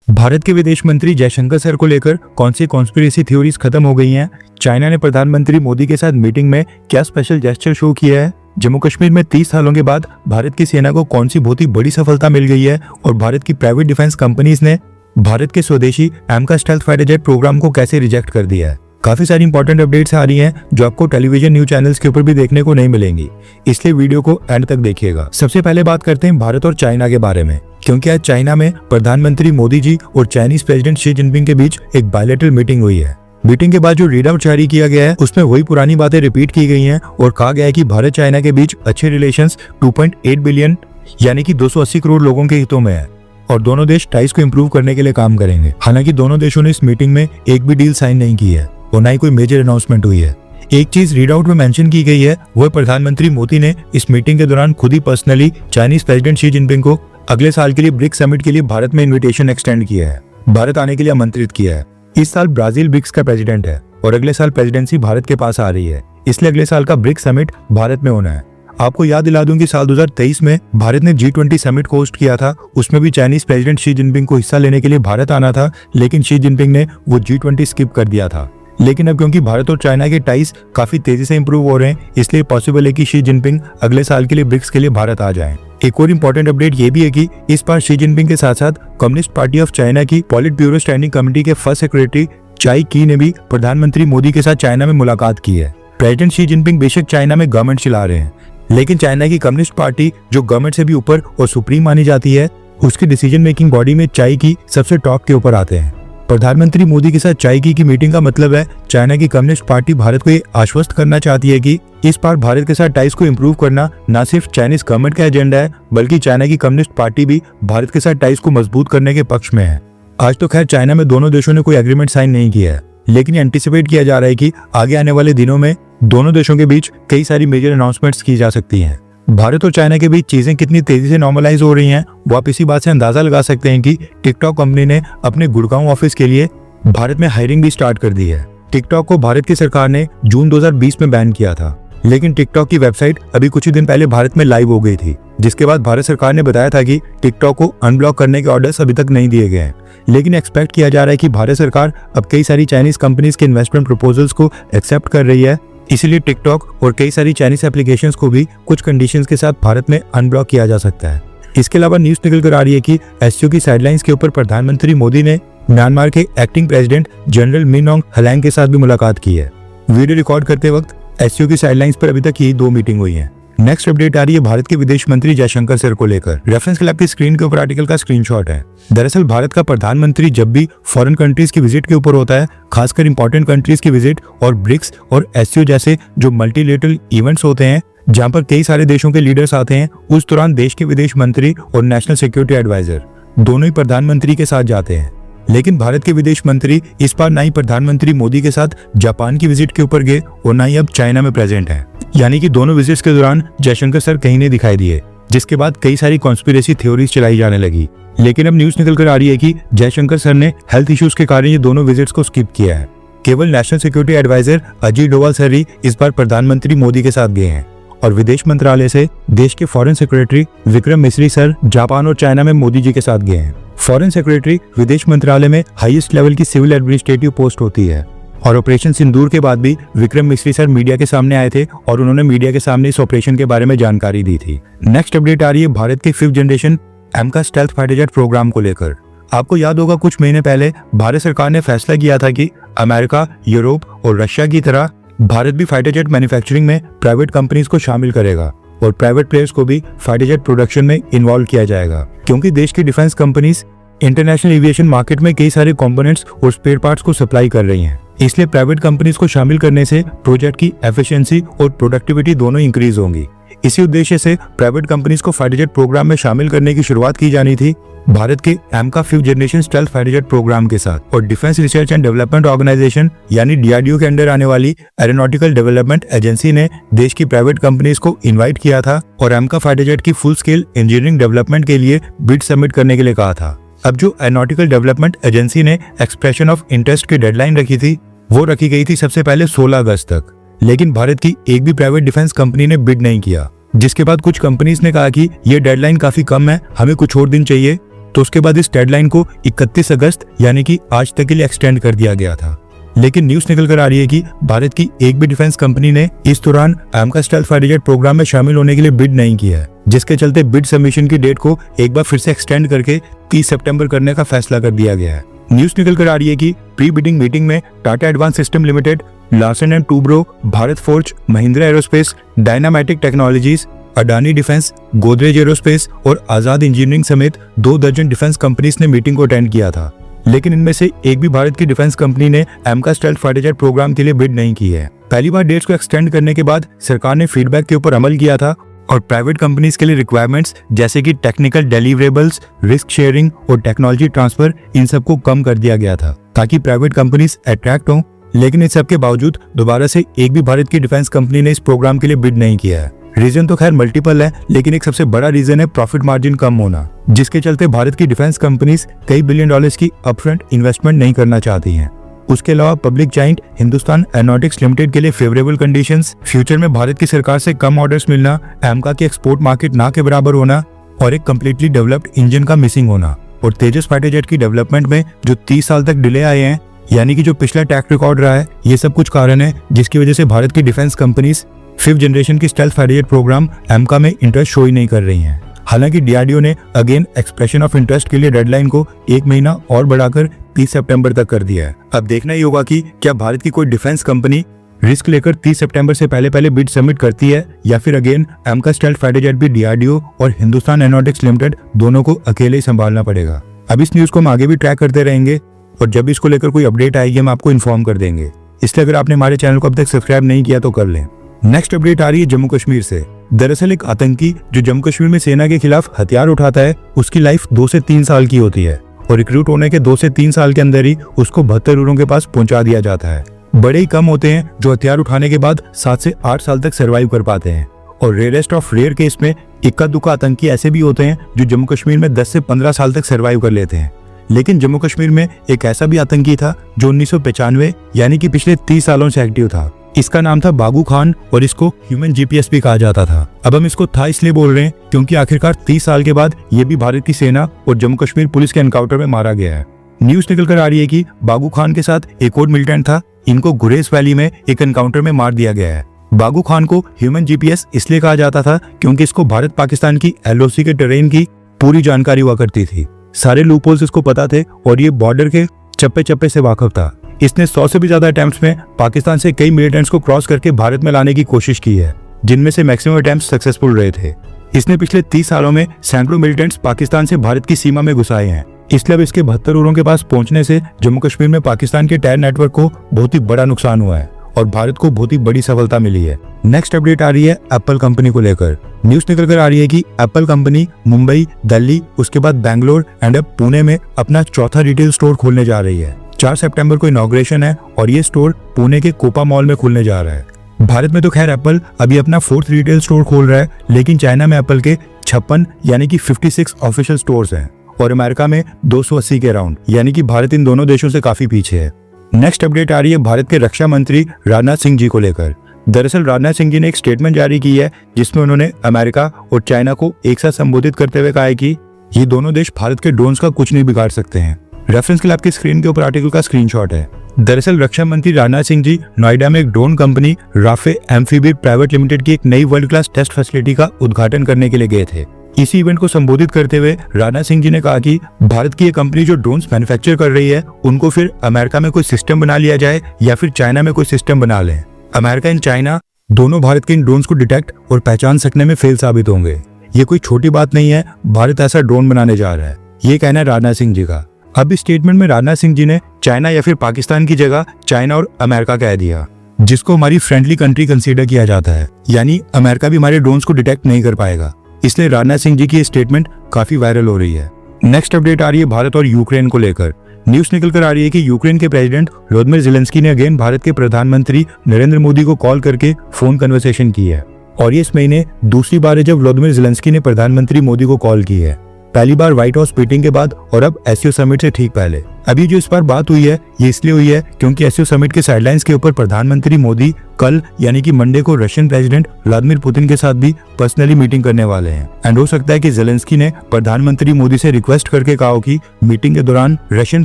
भारत के विदेश मंत्री जयशंकर सर को लेकर कौन सी कॉन्स्पिरेसी थ्योरीज खत्म हो गई हैं? चाइना ने प्रधानमंत्री मोदी के साथ मीटिंग में क्या स्पेशल जेस्चर शो किया है? जम्मू कश्मीर में 30 सालों के बाद भारत की सेना को कौन सी बहुत ही बड़ी सफलता मिल गई है? और भारत की प्राइवेट डिफेंस कंपनीज ने भारत के स्वदेशी एमका स्टेल्थ फाइटर जेट प्रोग्राम को कैसे रिजेक्ट कर दिया है? काफी सारी इंपॉर्टेंट अपडेट्स आ रही हैं जो आपको टेलीविजन न्यूज चैनल्स के ऊपर भी देखने को नहीं मिलेंगी, इसलिए वीडियो को एंड तक देखिएगा। सबसे पहले बात करते हैं भारत और चाइना के बारे में, क्योंकि आज चाइना में प्रधानमंत्री मोदी जी और चाइनीज प्रेसिडेंट शी जिनपिंग के बीच एक बायलैटरल मीटिंग हुई है। मीटिंग के बाद जो रीड आउट जारी किया गया है उसमें वही पुरानी बातें रिपीट की गई हैं और कहा गया है कि भारत चाइना के बीच अच्छे रिलेशंस 2.8 बिलियन यानी कि 280 करोड़ लोगों के हितों में है और दोनों देश टाइज को इम्प्रूव करने के लिए काम करेंगे। हालांकि दोनों देशों ने इस मीटिंग में एक भी डील साइन नहीं की है और ना ही कोई मेजर अनाउंसमेंट हुई है। एक चीज रीड आउट में मेंशन की गई है, वो प्रधानमंत्री मोदी ने इस मीटिंग के दौरान खुद ही personally Chinese president Xi Jinping को अगले साल के लिए ब्रिक्स समिट के लिए भारत में इन्विटेशन एक्सटेंड किया है, भारत आने के लिए आमंत्रित किया है। इस साल ब्राजील ब्रिक्स का प्रेसिडेंट है और अगले साल प्रेसिडेंसी भारत के पास आ रही है, इसलिए अगले साल का ब्रिक्स समिट भारत में होना है। आपको याद दिला दूं कि साल 2023 में भारत ने G20 समिट को होस्ट किया था, उसमें भी चाइनीज प्रेसिडेंट शी जिनपिंग को हिस्सा लेने के लिए भारत आना था, लेकिन शी जिनपिंग ने वो G20 स्किप कर दिया था। लेकिन अब क्योंकि भारत और चाइना के टाइज काफी तेजी से इंप्रूव हो रहे हैं, इसलिए पॉसिबल है कि शी जिनपिंग अगले साल के लिए ब्रिक्स के लिए भारत आ जाएं। एक और इम्पोर्टेंट अपडेट ये भी है कि इस बार शी जिनपिंग के साथ साथ कम्युनिस्ट पार्टी ऑफ चाइना की पॉलिट ब्यूरो स्टैंडिंग कमेटी के फर्स्ट सेक्रेटरी चाई की ने भी प्रधानमंत्री मोदी के साथ चाइना में मुलाकात की है। प्रेसिडेंट शी जिनपिंग बेशक चाइना में गवर्नमेंट चला रहे हैं, लेकिन चाइना की कम्युनिस्ट पार्टी जो गवर्नमेंट से भी ऊपर और सुप्रीम मानी जाती है, उसकी डिसीजन मेकिंग बॉडी में चाई की सबसे टॉप के ऊपर आते हैं। प्रधानमंत्री मोदी के साथ चाई की मीटिंग का मतलब है चाइना की कम्युनिस्ट पार्टी भारत को ये आश्वस्त करना चाहती है कि इस बार भारत के साथ टाइज को इम्प्रूव करना न सिर्फ चाइनीज गवर्नमेंट का एजेंडा है, बल्कि चाइना की कम्युनिस्ट पार्टी भी भारत के साथ टाइज को मजबूत करने के पक्ष में है। आज तो खैर चाइना में दोनों देशों ने कोई एग्रीमेंट साइन नहीं किया है, लेकिन एंटिसिपेट किया जा रहा है कि आगे आने वाले दिनों में दोनों देशों के बीच कई सारी मेजर अनाउंसमेंट्स की जा सकती हैं। भारत और चाइना के बीच चीजें कितनी तेजी से नॉर्मलाइज हो रही हैं, वो आप इसी बात से अंदाजा लगा सकते हैं कि टिकटॉक कंपनी ने अपने गुड़गांव ऑफिस के लिए भारत में हायरिंग भी स्टार्ट कर दी है। टिकटॉक को भारत की सरकार ने जून 2020 में बैन किया था, लेकिन टिकटॉक की वेबसाइट अभी कुछ ही दिन पहले भारत में लाइव हो गई थी, जिसके बाद भारत सरकार ने बताया था कि टिकटॉक को अनब्लॉक करने के ऑर्डर्स अभी तक नहीं दिए गए हैं। लेकिन एक्सपेक्ट किया जा रहा है कि भारत सरकार अब कई सारी चाइनीज कंपनीज के इन्वेस्टमेंट प्रपोजल्स को एक्सेप्ट कर रही है, इसीलिए टिकटॉक और कई सारी चाइनीज एप्लीकेशंस को भी कुछ कंडीशंस के साथ भारत में अनब्लॉक किया जा सकता है। इसके अलावा न्यूज निकल कर आ रही है कि एससीओ की साइडलाइंस के ऊपर प्रधानमंत्री मोदी ने म्यांमार के एक्टिंग प्रेसिडेंट जनरल मिन ऑन्ग हलैंग के साथ भी मुलाकात की है। वीडियो रिकॉर्ड करते वक्त एससीओ की साइडलाइंस पर अभी तक यही 2 मीटिंग हुई है। नेक्स्ट अपडेट आ रही है भारत के विदेश मंत्री जयशंकर सर को लेकर। रेफरेंस क्लब की स्क्रीन के ऊपर आर्टिकल का स्क्रीनशॉट है। दरअसल भारत का प्रधानमंत्री जब भी फॉरेन कंट्रीज की विजिट के ऊपर होता है, खासकर इंपॉर्टेंट कंट्रीज की विजिट और ब्रिक्स और एससीओ जैसे जो मल्टीलेटरल इवेंट्स होते हैं जहां पर कई सारे देशों के लीडर्स आते हैं, उस दौरान देश के विदेश मंत्री और नेशनल सिक्योरिटी एडवाइजर दोनों ही प्रधानमंत्री के साथ जाते हैं। लेकिन भारत के विदेश मंत्री इस बार ना ही प्रधानमंत्री मोदी के साथ जापान की विजिट के ऊपर गए और ना ही अब चाइना में प्रेजेंट हैं। यानी कि दोनों विजिट्स के दौरान जयशंकर सर कहीं नहीं दिखाई दिए, जिसके बाद कई सारी कॉन्स्पिरेसी थ्योरीज चलाई जाने लगी। लेकिन अब न्यूज निकल कर आ रही है कि जयशंकर सर ने हेल्थ इश्यूज के कारण ये दोनों विजिट्स को स्किप किया है। केवल national security adviser Ajit Doval sir ही इस बार प्रधानमंत्री मोदी के साथ गए हैं और विदेश मंत्रालय से देश के foreign secretary Vikram Misri sir Japan और चाइना में मोदी जी के साथ गए हैं। फॉरेन सेक्रेटरी विदेश मंत्रालय में हाईएस्ट लेवल की सिविल एडमिनिस्ट्रेटिव पोस्ट होती है और ऑपरेशन सिंदूर के बाद भी विक्रम मिस्री सर मीडिया के सामने आए थे और उन्होंने मीडिया के सामने इस ऑपरेशन के बारे में जानकारी दी थी। नेक्स्ट अपडेट आ रही है भारत के 5th generation एमका stealth fighter jet programme को लेकर। आपको याद होगा कुछ महीने पहले भारत सरकार ने फैसला किया था कि अमेरिका, यूरोप और रशिया की तरह भारत भी फाइटर जेट मैन्युफैक्चरिंग में प्राइवेट कंपनीज को शामिल करेगा और प्राइवेट प्लेयर्स को भी फाइटर जेट प्रोडक्शन में इन्वॉल्व किया जाएगा, क्योंकि देश की defence companies international aviation market में कई सारे कंपोनेंट्स और स्पेयर पार्ट्स को सप्लाई कर रही हैं। इसलिए प्राइवेट कंपनीज को शामिल करने से प्रोजेक्ट की एफिशिएंसी और प्रोडक्टिविटी दोनों इंक्रीज होंगी। इसी उद्देश्य से प्राइवेट कंपनीज को फाइटर जेट प्रोग्राम में शामिल करने की शुरुआत की जानी थी भारत के AMCA 5th generation stealth fighter jet programme के साथ। और defence research and development organisation यानी डीआरडीओ के अंडर आने वाली एरोनॉटिकल डेवलपमेंट एजेंसी ने देश की प्राइवेट कंपनीज को इन्वाइट किया था और एमका फाइटर जेट की फुल स्केल इंजीनियरिंग डेवलपमेंट के लिए बिड सबमिट करने के लिए कहा था। अब जो एरोनॉटिकल डेवलपमेंट एजेंसी ने एक्सप्रेशन ऑफ इंटरेस्ट की डेडलाइन रखी थी, वो रखी गई थी सबसे पहले 16 अगस्त तक, लेकिन भारत की एक भी प्राइवेट डिफेंस कंपनी ने बिड नहीं किया, जिसके बाद कुछ कंपनीज ने कहा कि ये डेडलाइन काफी कम है, हमें कुछ और दिन चाहिए। तो उसके बाद इस डेडलाइन को 31 अगस्त यानी कि आज तक के लिए एक्सटेंड कर दिया गया था। लेकिन न्यूज निकल कर आ रही है कि भारत की एक भी डिफेंस कंपनी ने इस दौरान AMCA stealth fighter jet programme में शामिल होने के लिए बिड नहीं किया है, जिसके चलते बिड सबमिशन की डेट को एक बार फिर से एक्सटेंड करके 30 सितंबर करने का फैसला कर दिया गया है। न्यूज निकल कर आ रही है कि प्री बिडिंग मीटिंग में Tata advance system limited, Larsen and Toubro, Bharat forge, Mahindra aerospace, Dynamatic technologies, Adani defence, Godrej aerospace और आजाद इंजीनियरिंग समेत 2 दर्जन डिफेंस कंपनीज ने मीटिंग को अटेंड किया था। लेकिन इनमें से एक भी भारत की डिफेंस कंपनी ने AMCA stealth fighter jet programme के लिए बिड नहीं की है। पहली बार डेट्स को एक्सटेंड करने के बाद सरकार ने फीडबैक के ऊपर अमल किया था और प्राइवेट कंपनीज के लिए रिक्वायरमेंट्स जैसे कि टेक्निकल डिलीवरेबल्स, रिस्क शेयरिंग और टेक्नोलॉजी ट्रांसफर, इन सबको कम कर दिया गया था ताकि प्राइवेट कंपनीज अट्रैक्ट हों। लेकिन इन सब के बावजूद दोबारा से एक भी भारत की डिफेंस कंपनी ने इस प्रोग्राम के लिए बिड नहीं किया है। रीजन तो खैर मल्टीपल है, लेकिन एक सबसे बड़ा रीजन है प्रॉफिट मार्जिन कम होना, जिसके चलते भारत की डिफेंस कंपनीज कई बिलियन डॉलर्स की अपफ्रंट इन्वेस्टमेंट नहीं करना चाहती हैं। उसके अलावा public giant Hindustan aeronautics limited के लिए फेवरेबल कंडीशंस, फ्यूचर में भारत की सरकार से कम ऑर्डर्स मिलना, AMCA की एक्सपोर्ट मार्केट ना के बराबर होना और एक कम्प्लीटली डेवलप्ड इंजन का मिसिंग होना और तेजस फाइटर जेट की डेवलपमेंट में जो 30 साल तक डिले आए हैं, यानी कि जो पिछला ट्रैक रिकॉर्ड रहा है, ये सब कुछ कारण है जिसकी वजह से भारत की डिफेंस कंपनीज 5th जनरेशन की stealth fighter jet programme AMCA में इंटरेस्ट शो ही नहीं कर रही हैं। हालांकि DRDO ने अगेन एक्सप्रेशन ऑफ इंटरेस्ट के लिए डेडलाइन को 1 महीना और बढ़ाकर 30 सितंबर तक कर दिया है। अब देखना ही होगा कि क्या भारत की कोई डिफेंस कंपनी रिस्क लेकर 30 सितंबर से पहले बिड सबमिट करती है या फिर again AMCA stealth fighter jet भी DRDO और हिंदुस्तान एरोनॉटिक्स लिमिटेड दोनों को अकेले ही संभालना पड़ेगा। अब इस न्यूज को हम आगे भी ट्रैक करते रहेंगे और जब इसको लेकर कोई अपडेट आएगी हम आपको इन्फॉर्म कर देंगे। इसलिए अगर आपने हमारे चैनल को अब तक सब्सक्राइब नहीं किया तो कर लें। नेक्स्ट अपडेट आ रही है जम्मू कश्मीर से। दरअसल एक आतंकी जो जम्मू कश्मीर में सेना के खिलाफ हथियार उठाता है, उसकी लाइफ 2 से 3 साल की होती है और रिक्रूट होने के 2 से 3 साल के अंदर ही उसको 72 उरों के पास पहुंचा दिया जाता है। बड़े ही कम होते हैं जो हथियार उठाने के बाद 7 से 8 साल तक सर्वाइव कर पाते हैं और रेयरेस्ट ऑफ रेयर केस में इक्का दुक्का आतंकी ऐसे भी होते हैं जो जम्मू कश्मीर में 10 से 15 साल तक सर्वाइव कर लेते हैं। लेकिन जम्मू कश्मीर में एक ऐसा भी आतंकी था जो 1995 यानी कि पिछले 30 सालों से एक्टिव था। इसका नाम था बागू खान और इसको ह्यूमन GPS भी कहा जाता था। अब हम इसको था इसलिए बोल रहे हैं क्योंकि आखिरकार 30 साल के बाद ये भी भारत की सेना और जम्मू कश्मीर पुलिस के एनकाउंटर में मारा गया है। न्यूज निकल कर आ रही है कि बागू खान के साथ एक और मिलिटेंट था, इनको गुरेज वैली में एक एनकाउंटर में मार दिया गया है। बागू खान को ह्यूमन GPS इसलिए कहा जाता था क्योंकि इसको भारत पाकिस्तान की LOC के टेरेन की पूरी जानकारी हुआ करती थी। सारे लूपहोल्स इसको पता थे और ये बॉर्डर के चप्पे चप्पे से वाकिफ था। इसने 100 से भी ज्यादा अटेम्प्ट्स में पाकिस्तान से कई मिलिटेंट्स को क्रॉस करके भारत में लाने की कोशिश की है, जिनमें से मैक्सिमम अटेम्प्ट्स सक्सेसफुल रहे थे। इसने पिछले 30 सालों में सैकड़ों मिलिटेंट्स पाकिस्तान से भारत की सीमा में घुसाए हैं। इसलिए अब इसके 72 उरों के पास पहुंचने से जम्मू कश्मीर में पाकिस्तान के टेरर नेटवर्क को बहुत ही बड़ा नुकसान हुआ है और भारत को बहुत ही बड़ी सफलता मिली है। नेक्स्ट अपडेट आ रही है एप्पल कंपनी को लेकर। न्यूज निकल कर आ रही है कि एप्पल कंपनी मुंबई, दिल्ली, उसके बाद बैंगलोर एंड अब पुणे में अपना चौथा रिटेल स्टोर खोलने जा रही है। 4 सितंबर को इनॉग्रेशन है और ये स्टोर पुणे के कोपा मॉल में खुलने जा रहा है। भारत में तो खैर एप्पल अभी अपना 4th रिटेल स्टोर खोल रहा है, लेकिन चाइना में एप्पल के 56 यानी कि 56 ऑफिशियल स्टोर्स हैं और अमेरिका में 280 के अराउंड, यानी कि भारत इन दोनों देशों से काफी पीछे है। नेक्स्ट अपडेट आ रही है भारत के रक्षा मंत्री राजनाथ सिंह जी को लेकर। दरअसल राजनाथ सिंह जी ने एक स्टेटमेंट जारी की है जिसमें उन्होंने अमेरिका और चाइना को एक साथ संबोधित करते हुए कहा है कि ये दोनों देश भारत के ड्रोन्स का कुछ नहीं बिगाड़ सकते हैं। रेफरेंस के लिए आपकी स्क्रीन के ऊपर आर्टिकल का स्क्रीनशॉट है। दरअसल रक्षा मंत्री राजनाथ सिंह जी नोएडा में एक drone company Raphe mPhibr private limited की एक नई वर्ल्ड क्लास टेस्ट फैसिलिटी का उद्घाटन करने के लिए गए थे। इसी इवेंट को संबोधित करते हुए राजनाथ सिंह जी ने कहा कि भारत की ये कंपनी जो ड्रोन्स मैन्युफैक्चर कर रही है उनको फिर अमेरिका में कोई सिस्टम बना लिया जाए या फिर चाइना में कोई सिस्टम बना लें। अमेरिका एंड चाइना दोनों भारत के इन ड्रोन्स को डिटेक्ट और पहचान सकने में फेल साबित होंगे। ये कोई छोटी बात नहीं है, भारत ऐसा ड्रोन बनाने जा रहा है, ये कहना है राजनाथ सिंह जी का। अब इस स्टेटमेंट में राजनाथ सिंह जी ने चाइना या फिर पाकिस्तान की जगह चाइना और अमेरिका कह दिया, जिसको हमारी फ्रेंडली कंट्री कंसीडर किया जाता है, यानी अमेरिका भी हमारे ड्रोन्स को डिटेक्ट नहीं कर पाएगा। इसलिए राजनाथ सिंह जी की स्टेटमेंट काफी वायरल हो रही है। नेक्स्ट अपडेट आ रही है भारत और यूक्रेन को लेकर। न्यूज निकल कर आ रही है कि यूक्रेन के प्रेसिडेंट व्लादिमीर ज़ेलेंस्की ने अगेन भारत के प्रधानमंत्री नरेंद्र मोदी को कॉल करके फोन कन्वर्सेशन की है और ये इस महीने दूसरी बार है जब व्लादिमीर ज़ेलेंस्की ने प्रधानमंत्री मोदी को कॉल की है। पहली बार व्हाइट हाउस मीटिंग के बाद और अब एससीओ समिट से ठीक पहले। अभी जो इस बार बात हुई है ये इसलिए हुई है क्योंकि एससीओ समिट के साइडलाइंस के ऊपर प्रधानमंत्री मोदी कल यानी कि मंडे को रशियन प्रेसिडेंट व्लादिमीर पुतिन के साथ भी पर्सनली मीटिंग करने वाले हैं। एंड हो सकता है कि जेलेंस्की ने प्रधानमंत्री मोदी से रिक्वेस्ट करके कहा हो कि मीटिंग के दौरान रशियन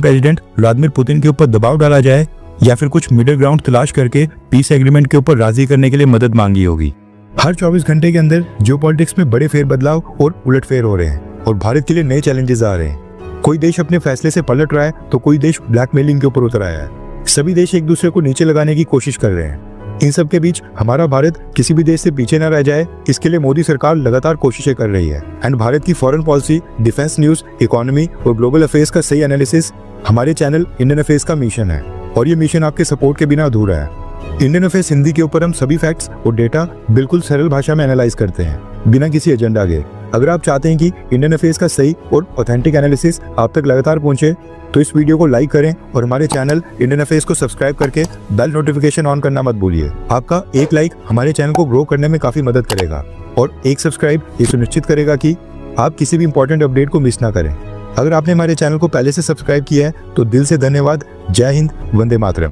प्रेसिडेंट व्लादिमीर पुतिन के ऊपर दबाव डाला जाए या फिर कुछ मिडिल ग्राउंड तलाश करके पीस एग्रीमेंट के ऊपर राजी करने के लिए मदद मांगी होगी। हर 24 घंटे के अंदर जियोपॉलिटिक्स में बड़े फेरबदलाव और उलटफेर हो रहे हैं और भारत के लिए नए चैलेंजेस आ रहे हैं। कोई देश अपने फैसले से पलट रहा है तो कोई देश ब्लैकमेलिंग के ऊपर उतर आया है। सभी देश एक दूसरे को नीचे लगाने की कोशिश कर रहे हैं। इन सब के बीच हमारा भारत किसी भी देश से पीछे न रह जाए, इसके लिए मोदी सरकार लगातार कोशिशें कर रही है। एंड भारत की foreign policy, defence news, economy और ग्लोबल अफेयर्स का सही एनालिसिस हमारे चैनल इंडियन अफेयर्स का मिशन है और ये मिशन आपके सपोर्ट के बिना अधूरा है। इंडियन अफेयर्स हिंदी के ऊपर हम सभी फैक्ट्स और डेटा बिल्कुल सरल भाषा में एनालाइज करते हैं बिना किसी एजेंडा के। अगर आप चाहते हैं कि इंडियन अफेयर्स का सही और ऑथेंटिक एनालिसिस आप तक लगातार पहुंचे तो इस वीडियो को लाइक करें और हमारे चैनल इंडियन अफेयर्स को सब्सक्राइब करके बेल नोटिफिकेशन ऑन करना मत भूलिए। आपका एक लाइक हमारे चैनल को ग्रो करने में काफी मदद करेगा और एक सब्सक्राइब ये सुनिश्चित करेगा कि आप किसी भी इंपॉर्टेंट अपडेट को मिस ना करें। अगर आपने हमारे चैनल को पहले से सब्सक्राइब किया है तो दिल से धन्यवाद। जय हिंद, वंदे मातरम।